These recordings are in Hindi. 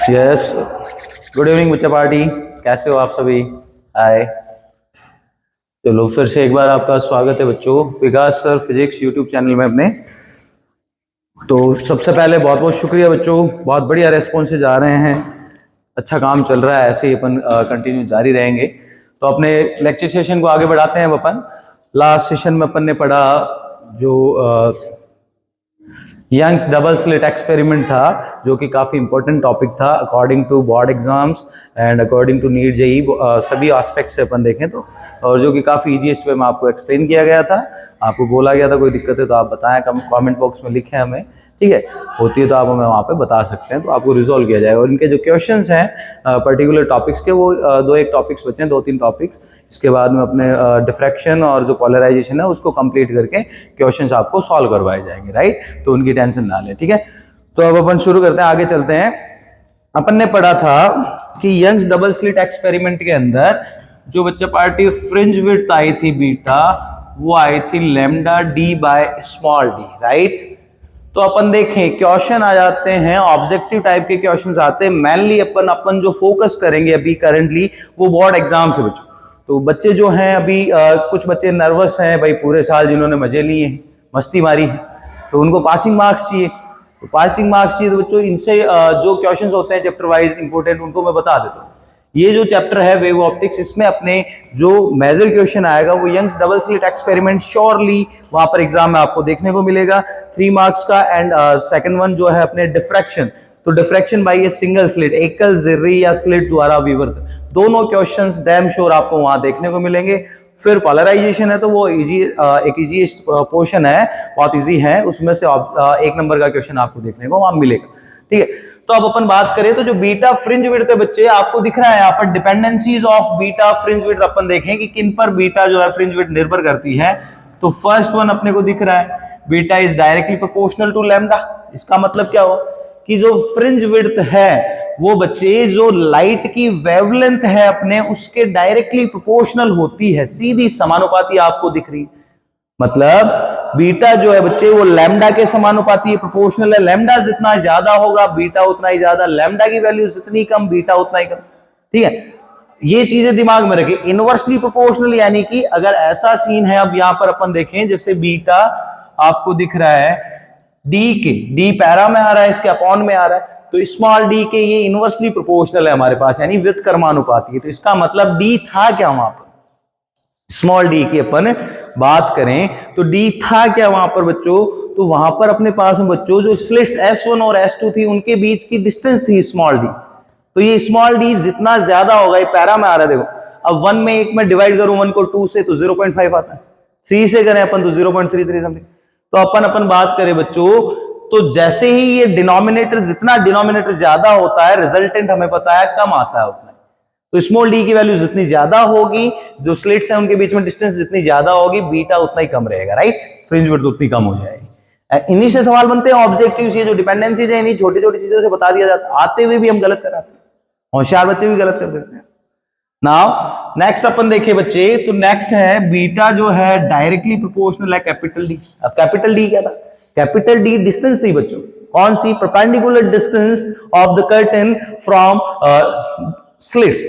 यस, गुड इवनिंग बच्चा पार्टी, कैसे हो आप सभी? हाय, चलो फिर से एक बार आपका स्वागत है बच्चों विकास सर फिजिक्स यूट्यूब चैनल में अपने। तो सबसे पहले बहुत बहुत शुक्रिया बच्चों, बहुत बढ़िया रेस्पॉन्सेज आ रहे हैं, अच्छा काम चल रहा है, ऐसे ही अपन कंटिन्यू जारी रहेंगे। तो अपने लेक्चर सेशन को आगे बढ़ाते हैं अपन। लास्ट सेशन में अपन ने पढ़ा जो यंग्स डबल स्लिट एक्सपेरिमेंट था, जो कि काफ़ी इंपॉर्टेंट टॉपिक था according to board exams and according to NEET JEE, सभी एस्पेक्ट से अपन देखें तो, और जो कि काफ़ी इजीएस्ट वे में आपको एक्सप्लेन किया गया था। आपको बोला गया था कोई दिक्कत है तो आप बताएं, कमेंट बॉक्स में लिखें हमें, ठीक है, होती है तो आप हमें वहाँ पे बता सकते हैं, तो आपको रिजॉल्व किया जाएगा। और इनके जो क्वेश्चंस हैं पर्टिकुलर टॉपिक्स के, वो दो एक टॉपिक्स बचे हैं, 2-3 टॉपिक्स। इसके बाद में अपने डिफ्रैक्शन और जो पोलराइजेशन है उसको कंप्लीट करके क्वेश्चंस आपको सॉल्व करवाए जाएंगे, राइट? तो उनकी टेंशन ना लें, ठीक है। तो अब अपन शुरू करते हैं, आगे चलते हैं। अपन ने पढ़ा था कि यंग्स डबल स्लिट एक्सपेरिमेंट के अंदर जो बच्चा पार्टी फ्रिंज विड्थ आई थी बीटा, वो आई थी lambda D by small D, right? तो अपन देखें क्वेश्चन आ जाते हैं, ऑब्जेक्टिव टाइप के क्वेश्चंस आते हैं। मेनली अपन जो फोकस करेंगे अभी करंटली वो बोर्ड एग्जाम से बच्चों। तो बच्चे जो हैं अभी कुछ बच्चे नर्वस हैं भाई, पूरे साल जिन्होंने मजे लिए हैं, मस्ती मारी है, तो उनको पासिंग मार्क्स चाहिए। तो पासिंग मार्क्स चाहिए तो बच्चों इनसे जो क्वेश्चंस होते हैं चैप्टर वाइज इंपॉर्टेंट, उनको मैं बता देता हूँ। ये जो चैप्टर है वेव ऑप्टिक्स, इसमें अपने जो मेजर क्वेश्चन आएगा वो Young's double slit experiment, surely वहां पर एग्जाम में आपको देखने को मिलेगा 3 मार्क्स का। एंड सेकंड वन जो है अपने डिफ्रैक्शन, तो diffraction by a single slit, एकल झिर्री या स्लिट द्वारा विवर्तन, दोनों क्वेश्चंस डैम श्योर आपको वहां देखने को मिलेंगे। फिर पोलराइजेशन है तो वो इजी, एक इजीएस्ट पोर्शन है, बहुत इजी है, उसमें से 1 नंबर का क्वेश्चन आपको देखने को वहां मिलेगा, ठीक है। तो अब अपन बात करें तो जो बीटा फ्रिंज विड्थ है बच्चे, आपको दिख रहा है यहाँ पर dependencies of beta fringe width. अपन देखें कि किन पर बीटा जो है फ्रिंज विड्थ निर्भर करती है। तो फर्स्ट वन अपने को दिख रहा है, beta is directly proportional to lambda. इसका मतलब क्या हुआ कि जो फ्रिंज विड्थ है वो बच्चे जो लाइट की वेवलेंथ है अपने, उसके डायरेक्टली प्रोपोर्शनल होती है, सीधी समानुपाती आपको दिख रही है। मतलब बीटा जो है बच्चे वो लैम्डा के समानुपाती है, प्रोपोर्शनल है। लैम्डा जितना ज्यादा होगा बीटा उतना ही ज्यादा, लैम्डा की वैल्यू जितनी कम बीटा उतना ही कम, ठीक है। ये चीजें दिमाग में रखें। इनवर्सली प्रोपोर्शनल यानी कि अगर ऐसा सीन है, अब यहां पर अपन देखें जैसे बीटा आपको दिख रहा है डी के, डी पैरा में आ रहा है, इसके अपॉन में आ रहा है, तो स्मॉल डी के ये इनवर्सली प्रोपोर्शनल है हमारे पास, यानी विद कर्मानुपाती है। तो इसका मतलब डी था क्या वहां पर, स्मॉल डी की अपन बात करें तो डी था क्या वहां पर बच्चों? तो वहां पर अपने पास में बच्चों जो स्लिट्स S1 और S2 थी उनके बीच की डिस्टेंस थी स्मॉल डी। तो ये स्मॉल डी जितना ज्यादा होगा, ये पैरा में आ रहा है देखो, अब 1 में 1 में डिवाइड करूं 1 को 2 से तो 0.5 आता है, 3 से करें अपन तो 0.33 समथिंग। तो अपन बात करें बच्चों तो जैसे ही ये डिनोमिनेटर, जितना डिनोमिनेटर ज्यादा होता है रिजल्टेंट हमें पता है कम आता है उतना। तो स्मॉल डी की वैल्यू जितनी ज्यादा होगी, जो स्लिट्स हैं उनके बीच में डिस्टेंस जितनी ज्यादा होगी, बीटा उतना ही कम रहेगा, राइट? फ्रिंज विड्थ उतनी कम हो जाएगी। इन्हीं से सवाल बनते हैं ऑब्जेक्टिव्स, ये जो डिपेंडेंसीज है इन्हीं छोटी छोटी चीजों से बता दिया जाता है। आते हुए भी हम गलत कराते हैं, होशियार बच्चे भी गलत कर देते हैं। नाउ नेक्स्ट अपन देखें बच्चे, तो नेक्स्ट है बीटा जो है डायरेक्टली प्रोपोर्शनल है कैपिटल डी। अब कैपिटल डी क्या था? कैपिटल डी डिस्टेंस थी बच्चों, कौन सी? Perpendicular distance of the curtain from slits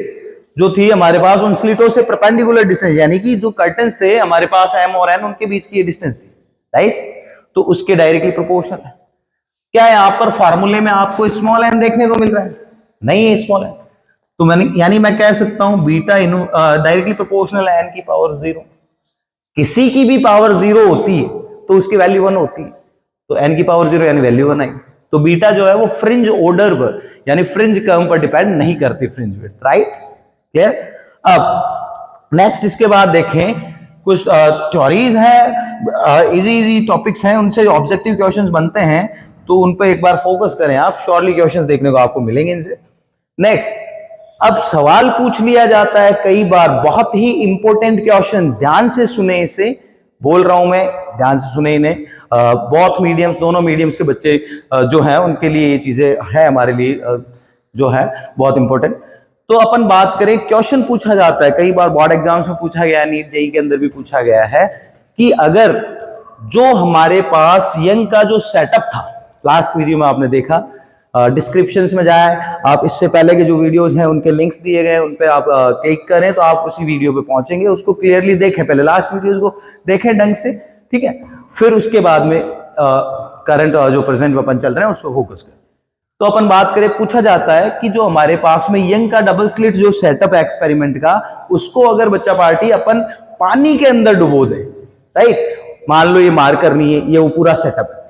जो थी हमारे पास, उन स्लिटों से परपेंडिकुलर डिस्टेंस, यानी कि जो कर्टन्स थे हमारे पास M और N, उनके बीच की ये डिस्टेंस थी, राइट? तो उसके डायरेक्टली प्रोपोर्शनल है। क्या यहां पर फार्मूले में आपको स्मॉल n देखने को मिल रहा है? नहीं है स्मॉल n। तो यानी मैं कह सकता हूं बीटा डायरेक्टली प्रोपोर्शनल है n की पावर 0। किसी की भी पावर 0 होती है तो उसकी वैल्यू 1 होती है, तो n की पावर 0 यानी वैल्यू 1 आई। तो बीटा जो है वो फ्रिंज ऑर्डर पर यानी फ्रिंज कर्व पर डिपेंड नहीं करती फ्रिंज विड्थ, राइट? क्लियर? अब नेक्स्ट इसके बाद देखें कुछ थ्योरीज हैं, इजी टॉपिक्स हैं, उनसे ऑब्जेक्टिव क्वेश्चंस बनते हैं, तो उन पर एक बार फोकस करें आप, श्योरली क्वेश्चंस देखने को आपको मिलेंगे इनसे। नेक्स्ट, अब सवाल पूछ लिया जाता है कई बार, बहुत ही इंपॉर्टेंट क्वेश्चन, ध्यान से सुने इसे, बोल रहा हूं मैं, ध्यान से सुने इन्हें। बहुत मीडियम्स, दोनों मीडियम्स के बच्चे जो हैं उनके लिए ये चीजें हैं, हमारे लिए जो है बहुत इंपॉर्टेंट। तो अपन बात करें, क्वेश्चन पूछा जाता है कई बार, बोर्ड एग्जाम्स में पूछा गया, नीट जेई के अंदर भी पूछा गया है कि अगर जो हमारे पास यंग का जो सेटअप था, लास्ट वीडियो में आपने देखा डिस्क्रिप्शन में जाए, आप इससे पहले के जो वीडियोस हैं उनके लिंक्स दिए गए हैं, उन पे आप क्लिक करें तो आप उसी वीडियो पे पहुंचेंगे। उसको क्लियरली देखें, पहले लास्ट वीडियोस को देखें ढंग से, ठीक है, फिर उसके बाद में करंट जो प्रेजेंट अपन चल रहे हैं उस पर फोकस करें। तो अपन बात करें, पूछा जाता है कि जो हमारे पास में यंग का डबल स्लिट जो सेटअप है एक्सपेरिमेंट का, उसको अगर बच्चा पार्टी अपन पानी के अंदर डुबो दे, राइट, मान लो ये मार्कर नहीं है, ये वो पूरा सेटअप है,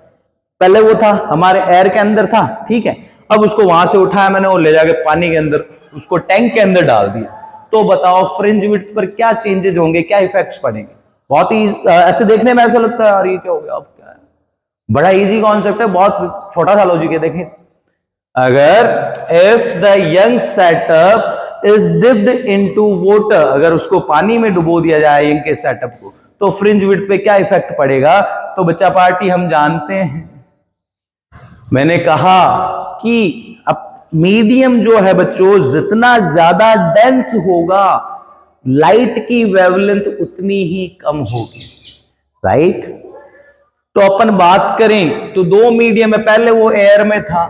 पहले वो था हमारे एयर के अंदर था, ठीक है, अब उसको वहां से उठाया मैंने और ले जाके पानी के अंदर उसको टैंक के अंदर डाल दिया, तो बताओ फ्रिंज विड्थ पर क्या चेंजेस होंगे, क्या इफेक्ट्स पड़ेंगे। बहुत ही ऐसे देखने में ऐसा लगता है यार ये क्या हो गया, अब क्या है, बड़ा इजी कॉन्सेप्ट है, बहुत छोटा सा लॉजिक है। देखें, अगर if the young setup is dipped into water, अगर उसको पानी में डुबो दिया जाए यंग के सेटअप को, तो फ्रिंज विड्थ पे क्या इफेक्ट पड़ेगा। तो बच्चा पार्टी हम जानते हैं, मैंने कहा कि अब मीडियम जो है बच्चों, जितना ज्यादा डेंस होगा लाइट की वेवलेंथ उतनी ही कम होगी, राइट। तो अपन बात करें तो दो मीडियम है, पहले वो एयर में था,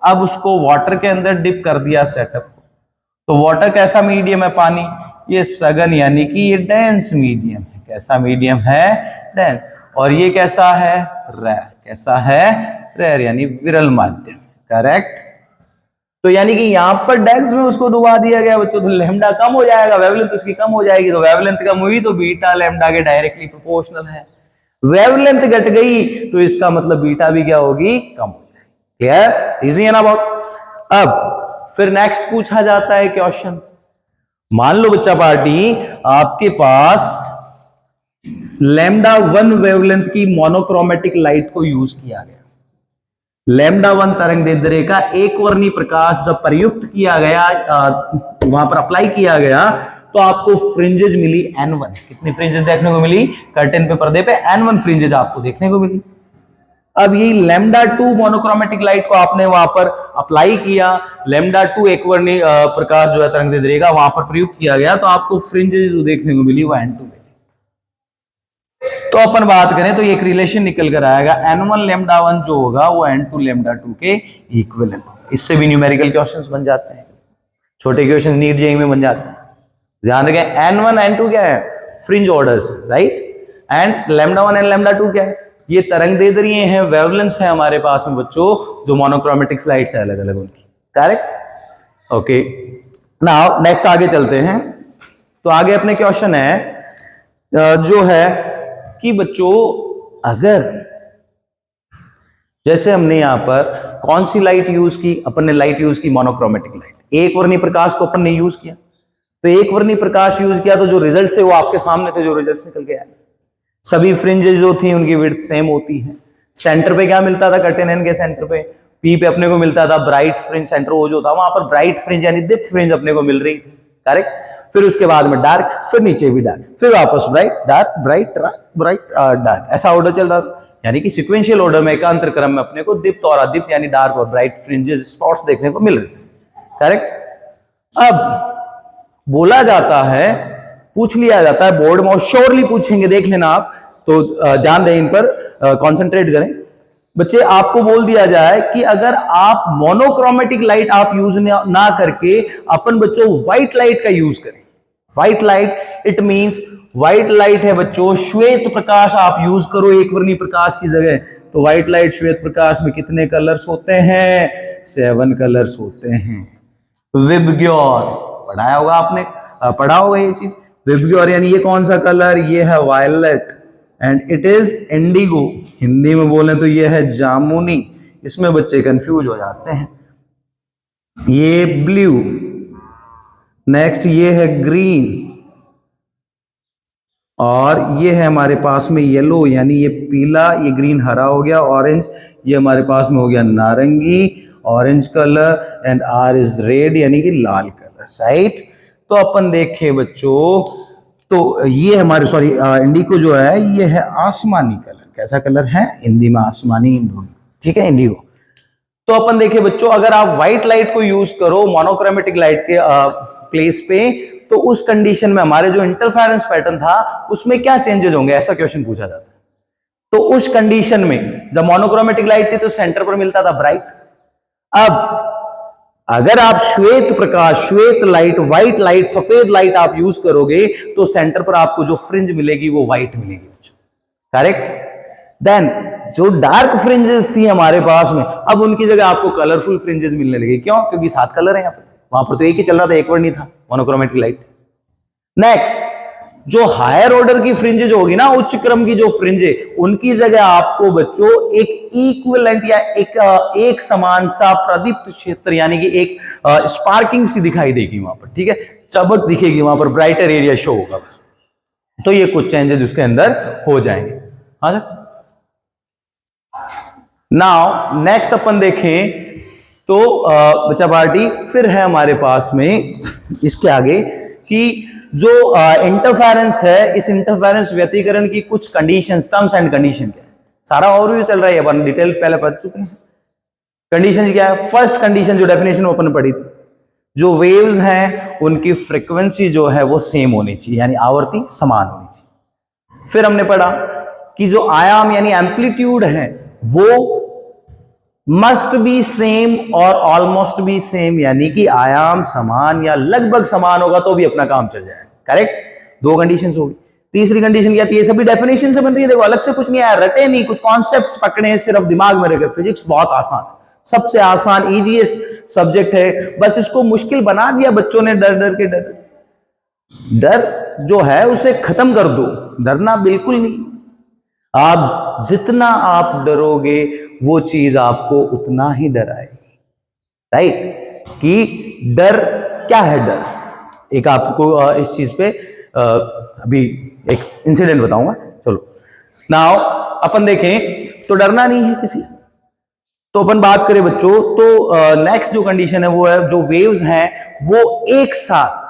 अब उसको वाटर के अंदर डिप कर दिया सेटअप को, तो वाटर कैसा मीडियम है, पानी, ये सघन यानी कि ये डेंस मीडियम है। कैसा मीडियम है, डेंस। और ये कैसा है, रेयर। कैसा है, रेयर यानी विरल माध्यम, करेक्ट। तो यानी कि यहां पर डेंस में उसको डुबा दिया गया बच्चों, तो लैम्डा कम हो जाएगा, वेवलेंथ उसकी कम हो जाएगी, तो वेवलेंथ कम हुई तो बीटा लैम्डा के डायरेक्टली प्रोपोर्शनल है। वेवलेंथ घट गई तो इसका मतलब बीटा भी क्या होगी, कम हो जाएगी। क्लियर, इजी है ना बहुत। अब फिर नेक्स्ट पूछा जाता है क्वेश्चन, मान लो बच्चा पार्टी आपके पास लैम्डा 1 वेवलेंथ की मोनोक्रोमेटिक लाइट को यूज किया गया। लैम्डा 1 तरंग दैर्ध्य का एक वर्णी प्रकाश जब प्रयुक्त किया गया, वहां पर अप्लाई किया गया, तो आपको फ्रिंजेज मिली N1। कितनी फ्रिंजेज देखने को मिली, कर्टेन पे पर्दे पे N1 फ्रिंजेज आपको देखने को मिली। अब ये लैम्डा 2 मोनोक्रोमेटिक लाइट को आपने वहां पर अप्लाई किया, लैम्डा 2 एक वर्णी प्रकाश जो है तरंग दैर्ध्य का वहां पर प्रयुक्त किया गया, तो आपको फ्रिंजेज जो देखने को मिली वो N2 मिली। तो अपन बात करें तो एक रिलेशन निकल कर आएगा, N1 लैम्डा 1 जो होगा वो N2 लैम्डा 2 के इक्विवेलेंट होगा। इससे भी न्यूमेरिकल क्वेश्चंस बन जाते हैं, छोटे क्वेश्चंस नीट जेईई में बन जाते हैं। ध्यान रखें, N1 N2 क्या है, fringe orders, right, and lambda 1 and lambda 2 क्या है, ये तरंग दैर्ध्य हैं, वेवलेंथ्स है हमारे पास में बच्चों, जो मोनोक्रोमेटिक लाइट्स है अलग अलग उनकी, करेक्ट। ओके, नाउ नेक्स्ट आगे चलते हैं। तो आगे अपने क्वेश्चन है जो है कि बच्चों अगर जैसे हमने यहां पर कौन सी लाइट यूज की, अपन ने लाइट यूज की मोनोक्रोमेटिक लाइट, एक वर्णी प्रकाश को अपन ने यूज किया, तो एक वर्णी प्रकाश यूज किया तो जो रिजल्ट थे वो आपके सामने थे, जो रिजल्ट निकल के आए। सभी फ्रिंजेस जो थी उनकी विड्थ सेम होती है। सेंटर पे क्या मिलता था, कर्टेन एन के सेंटर पे पी पे अपने को मिलता था ब्राइट फ्रिंज, सेंटर वो जो था वहां पर ब्राइट फ्रिंज यानी डिप्थ फ्रिंज अपने को मिल रही थी, करेक्ट। फिर उसके बाद में डार्क, फिर नीचे भी डार्क, फिर वापस bright dark bright bright dark, ऐसा ऑर्डर चल रहा था। यानी कि सिक्वेंशियल ऑर्डर में एकांतर क्रम में अपने को दीप्त और अदीप्त यानी डार्क और ब्राइट फ्रिंजेस स्पॉट्स देखने को मिल रहे थे, करेक्ट। अब बोला जाता है, पूछ लिया जाता है बोर्ड में, और श्योरली पूछेंगे, देख लेना आप, तो ध्यान दें इन पर, कंसंट्रेट करें बच्चे। आपको बोल दिया जाए कि अगर आप मोनोक्रोमेटिक लाइट आप यूज ना करके अपन बच्चों व्हाइट लाइट का यूज करें। White light it means white light है बच्चों, श्वेत प्रकाश आप यूज करो एक वर्णी प्रकाश की जगह, तो व्हाइट लाइट श्वेत प्रकाश में कितने कलर्स होते हैं, 7 कलर्स होते हैं। विबग्योर पढ़ाया होगा आपने, पढ़ा होगा ये चीज, विबग्योर यानी ये कौन सा कलर, ये है violet and it is indigo. Hindi में बोले तो ये है जामुनी, इसमें बच्चे कंफ्यूज हो जाते हैं। ये ब्लू, नेक्स्ट ये है ग्रीन, और ये है हमारे पास में येलो यानी ये पीला, ये ग्रीन हरा हो गया, ऑरेंज ये हमारे पास में हो गया नारंगी orange colour, and R is red यानी कि लाल कलर, राइट। तो अपन देखें बच्चों, तो ये हमारे सॉरी इंडिगो जो है ये है आसमानी कलर। कैसा कलर है, हिंदी में आसमानी, ठीक है, इंडिगो। तो अपन देखें बच्चों, अगर आप व्हाइट लाइट को यूज करो मोनोक्रोमेटिक लाइट के प्लेस पे, तो उस कंडीशन में हमारे जो इंटरफेरेंस पैटर्न था उसमें क्या चेंजेस होंगे, ऐसा क्वेश्चन पूछा जाता है। तो उस कंडीशन में जब मोनोक्रोमेटिक लाइट थी तो सेंटर पर मिलता था ब्राइट, अब अगर आप श्वेत प्रकाश, श्वेत लाइट, व्हाइट लाइट, सफेद लाइट आप यूज करोगे तो सेंटर पर आपको जो फ्रिंज मिलेगी वो व्हाइट मिलेगी, करेक्ट। देन जो डार्क फ्रिंजेस थी हमारे पास में, अब उनकी जगह आपको कलरफुल फ्रिंजेस मिलने लगे। क्यों? क्योंकि 7 कलर है यहाँ पर, वहां पर तो एक ही चल रहा था, एक वर्ड नहीं था, मोनोक्रोमेटिक लाइट। नेक्स्ट, जो हायर ऑर्डर की फ्रिंजेस होगी ना, उच्च क्रम की जो फ्रिंजे, उनकी जगह आपको बच्चों एक इक्विवेलेंट या एक समान सा प्रदीप्त क्षेत्र यानी कि एक स्पार्किंग सी दिखाई देगी वहां पर, ठीक है, चमक दिखेगी वहां पर, ब्राइटर एरिया शो होगा बस। तो ये कुछ चेंजेस उसके अंदर हो जाएंगे। हाँ सर। नाउ नेक्स्ट अपन देखें तो बच्चा पार्टी फिर है हमारे पास में इसके आगे कि जो इंटरफेरेंस है, इस इंटरफेरेंस व्यतिकरण की कुछ कंडीशंस, टर्म्स एंड कंडीशन क्या है, सारा ओवरव्यू चल रहा है, अपन डिटेल पहले पढ़ चुके हैं। कंडीशन क्या है? फर्स्ट कंडीशन जो डेफिनेशन अपन ने पढ़ी थी, जो वेव्स हैं उनकी फ्रीक्वेंसी जो है वो सेम होनी चाहिए, यानी आवर्ती समान होनी चाहिए। फिर हमने पढ़ा कि जो आयाम यानी एम्पलीट्यूड है वो मस्ट बी सेम और ऑलमोस्ट बी सेम, यानी कि आयाम समान या लगभग समान होगा तो भी अपना काम चल जाएगा, करेक्ट। 2 कंडीशंस होगी। तीसरी कंडीशन क्या थी? ये सभी डेफिनेशन से बन रही है, देखो अलग से कुछ नहीं आया, रटे नहीं, कुछ कॉन्सेप्ट्स पकड़े हैं सिर्फ दिमाग में रखे। फिजिक्स बहुत आसान है, सबसे आसान इजीएस्ट सब्जेक्ट है, बस इसको मुश्किल बना दिया बच्चों ने डर डर के। डर जो है उसे खत्म कर दो, डरना बिल्कुल नहीं। आप जितना आप डरोगे वो चीज आपको उतना ही डराएगी, राइट। कि डर क्या है? डर एक आपको इस चीज पे अभी एक इंसिडेंट बताऊंगा। चलो नाउ अपन देखें तो डरना नहीं है किसी से। तो अपन बात करें बच्चों तो नेक्स्ट जो कंडीशन है वो है जो वेव्स हैं वो एक साथ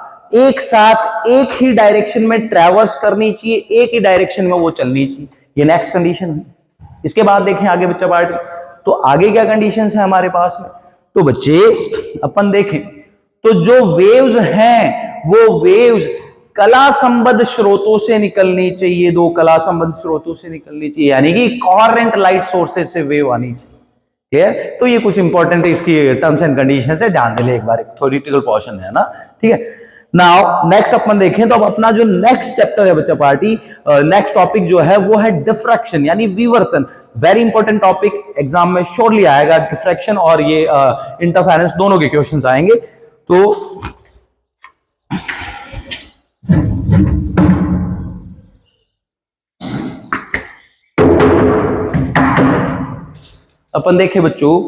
एक ही डायरेक्शन में ट्रैवर्स करनी चाहिए, एक ही डायरेक्शन में वो चलनी चाहिए, ये नेक्स्ट कंडीशन है। इसके बाद देखें आगे बच्चा पार्टी, तो आगे क्या कंडीशंस है हमारे पास में, तो बच्चे अपन देखें तो जो वेव्स हैं वो वेव्स कला संबद्ध स्रोतों से निकलनी चाहिए, 2 कला संबद्ध स्रोतों से निकलनी चाहिए, यानी कि कोहेरेंट लाइट सोर्सेज से वेव आनी चाहिए, क्लियर। तो ये कुछ इंपॉर्टेंट है, इसकी टर्म्स एंड कंडीशंस है, ध्यान दे ले एक बार, एक थ्योरेटिकल पोर्शन है ना, ठीक है। नाउ नेक्स्ट अपन देखें तो अब अपना जो नेक्स्ट चैप्टर है बच्चा पार्टी, नेक्स्ट टॉपिक जो है वो है डिफ्रैक्शन यानी विवर्तन। वेरी इंपॉर्टेंट टॉपिक, एग्जाम में श्योरली आएगा, डिफ्रैक्शन और ये इंटरफेरेंस दोनों के क्वेश्चंस आएंगे। तो अपन देखें बच्चों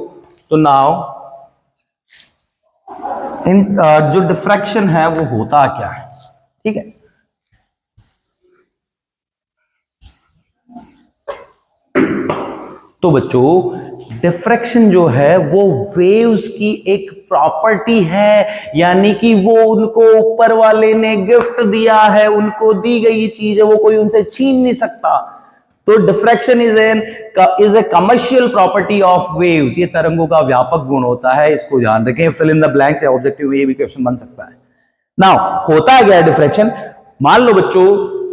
तो नाउ जो डिफ्रैक्शन है वो होता क्या है, ठीक है। तो बच्चों डिफ्रैक्शन जो है वो वेव्स की एक प्रॉपर्टी है, यानी कि वो उनको ऊपर वाले ने गिफ्ट दिया है, उनको दी गई चीज है, वो कोई उनसे छीन नहीं सकता। तो diffraction is a commercial property of waves, ये तरंगों का व्यापक गुण होता है, इसको ध्यान रखें। फिल इन द ब्लैंक्स या ऑब्जेक्टिव में ये भी क्वेश्चन बन सकता है। नाउ होता क्या है डिफ्रैक्शन, मान लो बच्चों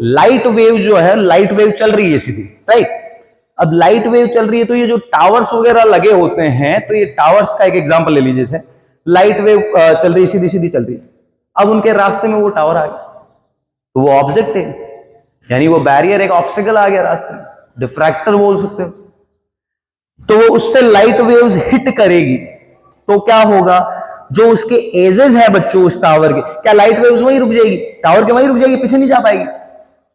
लाइट वेव जो है, लाइट वेव चल रही है सीधी, राइट। अब लाइट वेव चल रही है तो ये जो टावर्स वगैरह लगे होते हैं, तो ये टावर्स का एक एग्जांपल ले लीजिए, जैसे लाइट वेव चल रही है, सीधी सीधी चल रही है, अब उनके रास्ते में वो टावर आ गया तो वो ऑब्जेक्ट है, यानी वो बैरियर, एक ऑब्स्टिकल आ गया रास्ते में, डिफ्रैक्टर बोल सकते हो। तो वो उससे लाइट वेव्स हिट करेगी तो क्या होगा, जो उसके एजेस है बच्चों उस टावर के, क्या लाइट वेव्स वहीं रुक जाएगी, टावर के वहीं रुक जाएगी, पीछे नहीं जा पाएगी?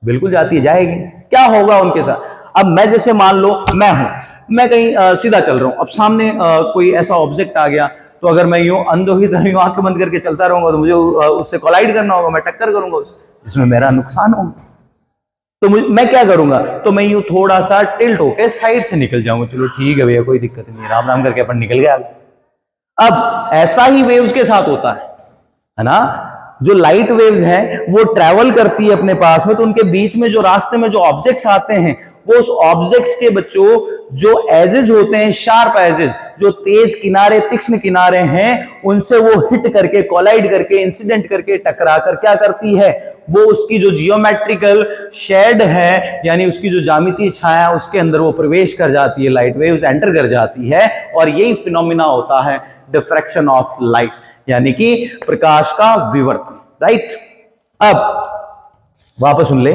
बिल्कुल जाती है, जाएगी। क्या होगा उनके साथ, अब मैं जैसे मान लो मैं कहीं सीधा चल रहा हूं, अब सामने कोई ऐसा ऑब्जेक्ट आ गया, तो अगर मैं यूं अंधों की तरह आंखें बंद करके चलता रहूंगा तो मुझे उससे कोलाइड करना होगा, मैं टक्कर करूंगा उससे, जिसमें मेरा नुकसान होगा। तो मैं क्या करूंगा, तो मैं यूं थोड़ा सा टिल्ट होके साइड से निकल जाऊंगा, चलो ठीक है भैया कोई दिक्कत नहीं, राम राम करके अपन निकल गया। अब ऐसा ही वेव्स के साथ होता है ना, जो लाइट वेव्स हैं वो ट्रैवल करती है अपने पास में, तो उनके बीच में जो रास्ते में जो ऑब्जेक्ट्स आते हैं, वो उस ऑब्जेक्ट्स के बच्चों जो एजेस होते हैं, शार्प एजेस, जो तेज किनारे, तीक्ष्ण किनारे हैं, उनसे वो हिट करके, कोलाइड करके, इंसिडेंट करके, टकरा कर क्या करती है, वो उसकी जो जियोमेट्रिकल शेड है, यानी उसकी जो ज्यामितीय छाया है, उसके अंदर वो प्रवेश कर जाती है, लाइट वेव्स एंटर कर जाती है, और यही फिनोमिना होता है डिफ्रैक्शन ऑफ लाइट, यानी कि प्रकाश का विवर्तन, राइट। अब वापस सुन ले,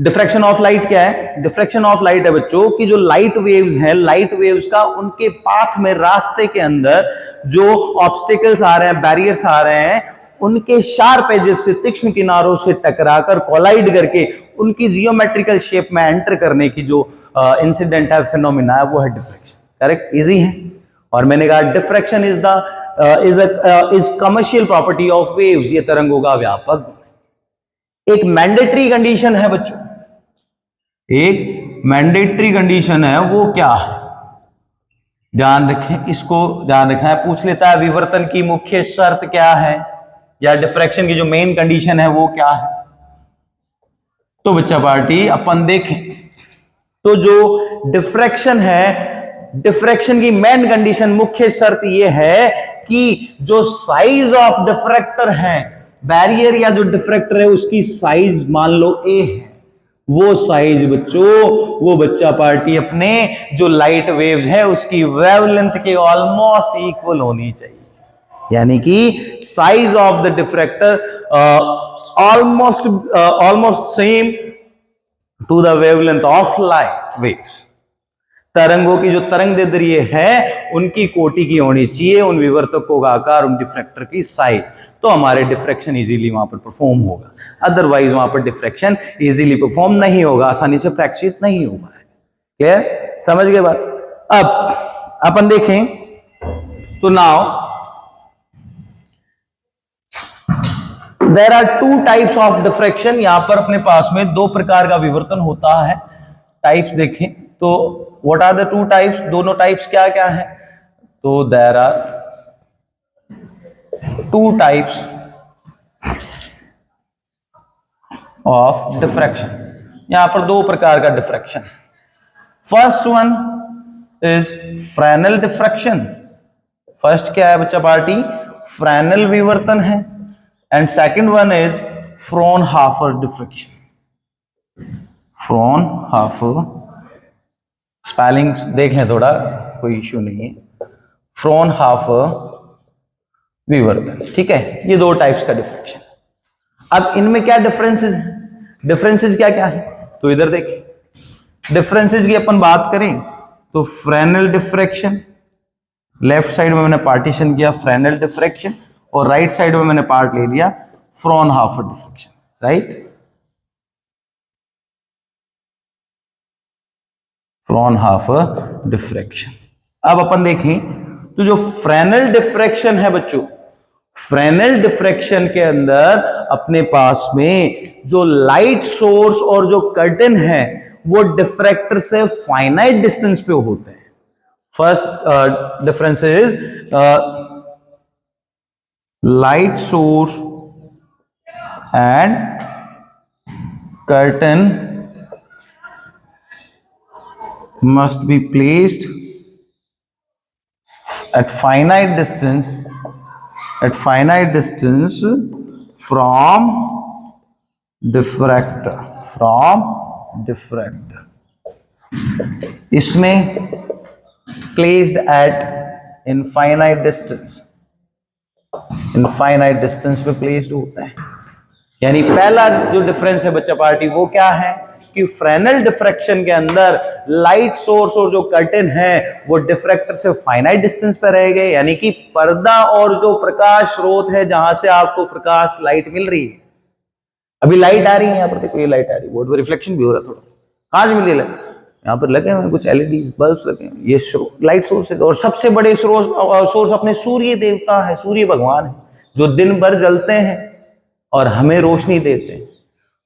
डिफ्रैक्शन ऑफ लाइट क्या है? डिफ्रैक्शन ऑफ लाइट है बच्चों कि जो लाइट वेव्स हैं, लाइट वेव्स का उनके पाथ में, रास्ते के अंदर जो ऑब्स्टिकल्स आ रहे हैं, बैरियर्स आ रहे हैं, उनके शार्प एजेस से, तीक्ष्ण किनारों से टकराकर, कोलाइड करके उनकी जियोमेट्रिकल शेप में एंटर करने की जो इंसिडेंट है, फिनोमिना है, वो है डिफ्रैक्शन। करेक्ट, इजी है। और मैंने कहा diffraction is commercial property of waves, ये तरंगों का व्यापक एक मैंडेटरी कंडीशन है बच्चों, एक मैंडेटरी कंडीशन है। वो क्या है? ध्यान रखें, इसको ध्यान रखना है। पूछ लेता है विवर्तन की मुख्य शर्त क्या है, या डिफ्रैक्शन की जो मेन कंडीशन है वो क्या है। तो बच्चा पार्टी अपन देखें तो जो डिफ्रैक्शन है, डिफ्रैक्शन की मेन कंडीशन, मुख्य शर्त ये है कि जो साइज ऑफ डिफ्रैक्टर है, बैरियर या जो डिफ्रैक्टर है उसकी साइज मान लो a है, वो साइज बच्चों, वो बच्चा पार्टी अपने जो लाइट वेव्स है उसकी वेवलेंथ के ऑलमोस्ट इक्वल होनी चाहिए, यानी कि size of the diffractor almost same to the wavelength of light waves. तरंगों की जो तरंग दैर्ध्य है उनकी कोटि की होनी चाहिए, उन विवर्तकों का आकार, उन डिफ्रैक्टर की साइज, तो हमारे डिफ्रैक्शन इजीली वहां पर परफॉर्म होगा। अदरवाइज वहां पर डिफ्रैक्शन इजीली परफॉर्म नहीं होगा, आसानी से प्रैक्टिस नहीं होगा। क्लियर, समझ गए बात? अब अपन देखें तो now there are two types of diffraction. यहां पर अपने पास में दो प्रकार का विवर्तन होता है। टाइप्स देखें तो what are the two types, दोनों टाइप्स क्या क्या है? तो there are two types of diffraction. यहां पर दो प्रकार का diffraction. First one is Fresnel diffraction. First क्या है बच्चा पार्टी? फ्रेनेल विवर्तन है। And second one is Fraunhofer diffraction. Fraunhofer, spelling देख लें थोड़ा, कोई इश्यू नहीं है। फ्रॉनहाफर विवर्तन, ठीक है। ये दो टाइप्स का डिफ्रैक्शन। अब इनमें क्या डिफरेंसेस हैं? डिफरेंसेस क्या क्या है? तो इधर देखिए, डिफरेंसेस की अपन बात करें तो फ्रेनेल डिफ्रैक्शन, लेफ्ट साइड में मैंने पार्टीशन किया फ्रेनेल डिफ्रैक्शन, और राइट साइड में मैंने पार्ट ले लिया फ्रॉनहाफर डिफ्रैक्शन, राइट। फ्रॉनहाफर डिफ्रैक्शन। अब अपन देखें तो जो फ्रेनेल डिफ्रैक्शन है बच्चों, फ्रेनेल डिफ्रैक्शन के अंदर अपने पास में जो लाइट सोर्स और जो कर्टन है वो डिफ्रैक्टर से फाइनाइट डिस्टेंस पे होते हैं। First difference is light source and curtain must be placed at finite distance from diffractor, इसमें placed at infinite distance पे placed होता है। यानी पहला जो डिफरेंस है बच्चा पार्टी वो क्या है कि फ्रेनेल डिफ्रैक्शन के अंदर लाइट सोर्स और जो कर्टेन है वो डिफ्रैक्टर से फाइनाइट डिस्टेंस पर रहेंगे, यानी कि पर्दा और जो प्रकाश स्रोत है जहां से आपको प्रकाश लाइट मिल रही है। अभी लाइट आ रही है, यहां पर देखो ये लाइट आ रही है, बोर्ड पर रिफ्लेक्शन भी हो रहा है थोड़ा, कहां से मिल रही है? यहाँ पर लगे हुए कुछ एलईडी बल्ब लगे हैं, ये लाइट सोर्स है। और सबसे बड़े सोर्स अपने सूर्य देवता है, सूर्य भगवान है, जो दिन भर जलते हैं और हमें रोशनी देते हैं।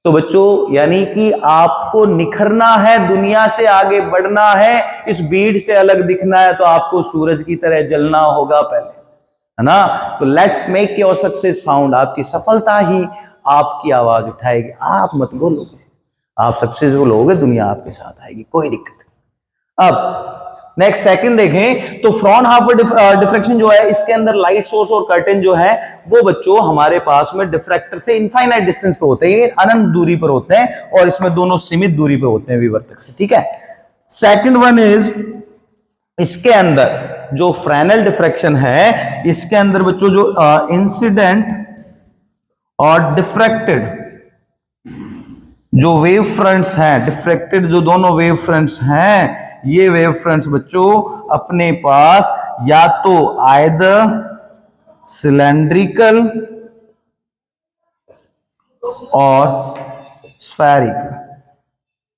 तो बच्चों यानी कि आपको निखरना है, दुनिया से आगे बढ़ना है, इस भीड़ से अलग दिखना है, तो आपको सूरज की तरह जलना होगा पहले, है ना। तो let's make your success sound. आपकी सफलता ही आपकी आवाज उठाएगी। आप मत बोलो किसी, आप सक्सेसफुल होगे, दुनिया आपके साथ आएगी, कोई दिक्कत नहीं। अब नेक्स्ट सेकंड देखें तो फ्रॉनहाफर डिफ्रैक्शन जो है, इसके अंदर लाइट सोर्स और कर्टेन जो है वो बच्चों हमारे पास में डिफ्रैक्टर से इनफाइनाइट डिस्टेंस पे होते हैं, अनंत दूरी पर होते हैं, और इसमें दोनों सीमित दूरी पे होते हैं विवर्तक से, ठीक है। सेकंड वन इज इसके अंदर जो फ्रेनेल डिफ्रैक्शन है, इसके अंदर बच्चों जो इंसिडेंट और डिफ्रैक्टेड जो वेव फ्रंट्स हैं, डिफ्रैक्टेड जो दोनों वेव फ्रंट्स हैं, ये वेव फ्रंट्स बच्चों अपने पास या तो आइदर सिलेंड्रिकल और स्फेरिकल,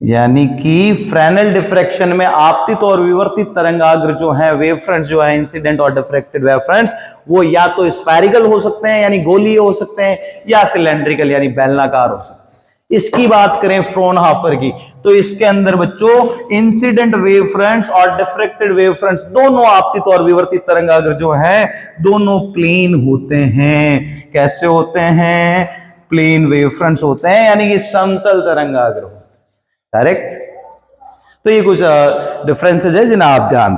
यानी कि फ्रेनेल डिफ्रैक्शन में आपतित और विवर्तित तरंगाग्र जो है, वेव फ्रंट्स जो है, इंसिडेंट और डिफ्रैक्टेड वेव फ्रंट्स, वो या तो स्फेरिकल हो सकते हैं यानी गोलीय हो सकते हैं, या सिलेंड्रिकल यानी बेलनाकार हो सकते हैं। इसकी बात करें फ्रॉनहोफर की, तो इसके अंदर बच्चों इंसिडेंट वेव फ्रंट्स और डिफ्रैक्टेड वेव फ्रंट्स दोनों आपतित और विवर्तित तरंगाग्र जो है दोनों प्लेन होते हैं। कैसे होते हैं? प्लेन वेव फ्रंट्स होते हैं, यानी कि समतल तरंगाग्र। करेक्ट। तो ये कुछ डिफरेंसेस है जिन्हें आप ध्यान